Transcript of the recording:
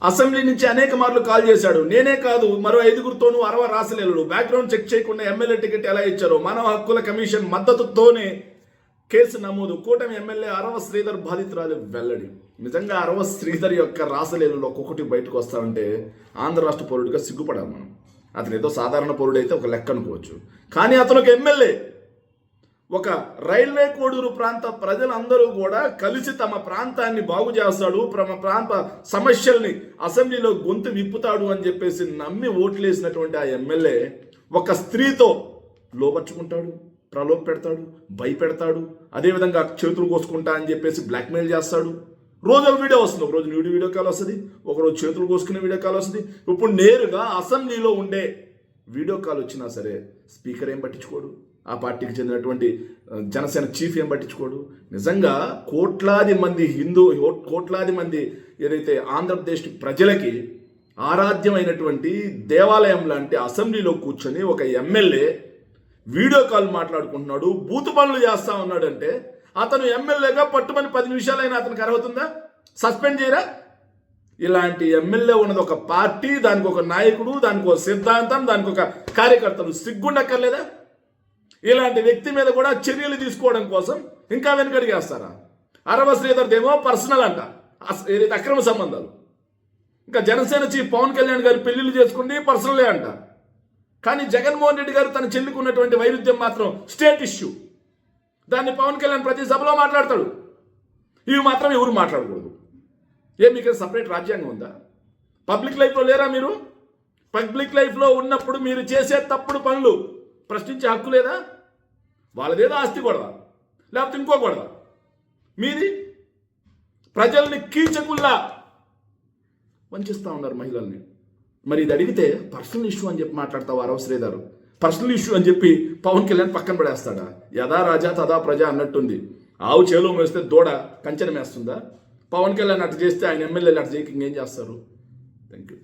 Assembly నుంచి అనేక మార్లు కాల్ చేశాడు. నేనే కాదు, మరో 5గురితోనూ అరవ రాసలేడు. బ్యాక్గ్రౌండ్ చెక్ చేయకుండా ఎమ్మెల్యే టికెట్ ఎలా ఇచ్చారో మానవ హక్కుల కమిషన్ మద్దతుతోనే కేసు నమోదు. కూటమి ఎమ్మెల్యే అరవ శ్రీధర్ బాధితురాలు వెల్లడి. నిజంగా అరవ శ్రీధర్ యొక్క రాసలేలులో ఒక్కొక్కటి బయటకు వస్తామంటే ఆంధ్ర రాష్ట్ర పౌరుడిగా సిగ్గుపడాలి మనం. అతను ఏదో సాధారణ పౌరుడైతే ఒక లెక్క అనుకోవచ్చు, కానీ అతను ఒక ఎమ్మెల్యే. ఒక రైల్వే కోడూరు ప్రాంత ప్రజలందరూ కూడా కలిసి తమ ప్రాంతాన్ని బాగు చేస్తాడు, తమ ప్రాంత సమస్యల్ని అసెంబ్లీలో గొంతు విప్పుతాడు అని చెప్పేసి నమ్మి ఓట్లేసినటువంటి ఆ ఎమ్మెల్యే ఒక స్త్రీతో లోపరుచుకుంటాడు, ప్రలోభ పెడతాడు, భయపెడతాడు, అదేవిధంగా చేతులు కోసుకుంటా అని చెప్పేసి బ్లాక్మెయిల్ చేస్తాడు. రోజు ఒక వీడియో వస్తుంది, ఒకరోజు వీడియో కాల్ వస్తుంది, ఒకరోజు చేతులు కోసుకునే వీడియో కాల్ వస్తుంది. ఇప్పుడు నేరుగా అసెంబ్లీలో ఉండే వీడియో కాల్ వచ్చినా సరే స్పీకర్ ఏం పట్టించుకోడు, ఆ పార్టీకి చెందినటువంటి జనసేన చీఫ్ ఏం పట్టించుకోడు. నిజంగా కోట్లాది మంది ఏదైతే ఆంధ్రప్రదేశ్ ప్రజలకి ఆరాధ్యమైనటువంటి దేవాలయం లాంటి అసెంబ్లీలో కూర్చొని ఒక ఎమ్మెల్యే వీడియో కాల్ మాట్లాడుకుంటున్నాడు, బూతు పనులు చేస్తా ఉన్నాడంటే అతను ఎమ్మెల్యేగా పట్టుమని 10 నిమిషాలైనా అతనికి అర్హతుందా? సస్పెండ్ చేయరా? ఇలాంటి ఎమ్మెల్యే ఉన్నది ఒక పార్టీ, దానికి ఒక నాయకుడు, దానికి ఒక సిద్ధాంతం, దానికి ఒక కార్యకర్తలు. సిగ్గుండక్కర్లేదా? ఇలాంటి వ్యక్తి మీద కూడా చర్యలు తీసుకోవడం కోసం ఇంకా వెనుకడిగేస్తారా? అరవ శ్రీధర్దేమో పర్సనల్ అంట, ఏదైతే అక్రమ సంబంధాలు. ఇంకా జనసేన చీఫ్ పవన్ కళ్యాణ్ గారు పెళ్లిళ్ళు చేసుకుంటే పర్సనలే అంట. కానీ జగన్మోహన్ రెడ్డి గారు తన చెల్లికి ఉన్నటువంటి వైరుధ్యం మాత్రం స్టేట్ ఇష్యూ. దాన్ని పవన్ కళ్యాణ్ ప్రతి సభలో మాట్లాడతాడు. ఇవి మాత్రం ఎవరు మాట్లాడకూడదు. మీకు సపరేట్ రాజ్యాంగం ఉందా? పబ్లిక్ లైఫ్లో లేరా మీరు? పబ్లిక్ లైఫ్లో ఉన్నప్పుడు మీరు చేసే తప్పుడు పనులు ప్రశ్నించే హక్కు లేదా? వాళ్ళదేదో ఆస్తి గొడవ, లేకపోతే ఇంకో గొడవ. మీది ప్రజల్ని కీచకుల్లా వంచిస్తూ ఉన్నారు మహిళల్ని. మరి ఇది అడిగితే పర్సనల్ ఇష్యూ అని చెప్పి మాట్లాడతావు అరవ శ్రీధర్. పర్సనల్ ఇష్యూ అని చెప్పి పవన్ కళ్యాణ్ పక్కన పడేస్తాడా? యథా రాజా తదా ప్రజ అన్నట్టుంది. ఆవు చేలో మేస్తే దూడ కంచెన మేస్తుందా? పవన్ కళ్యాణ్ అటు చేస్తే ఆయన ఎమ్మెల్యేలు అటు చేయక ఇంకేం చేస్తారు? Thank you.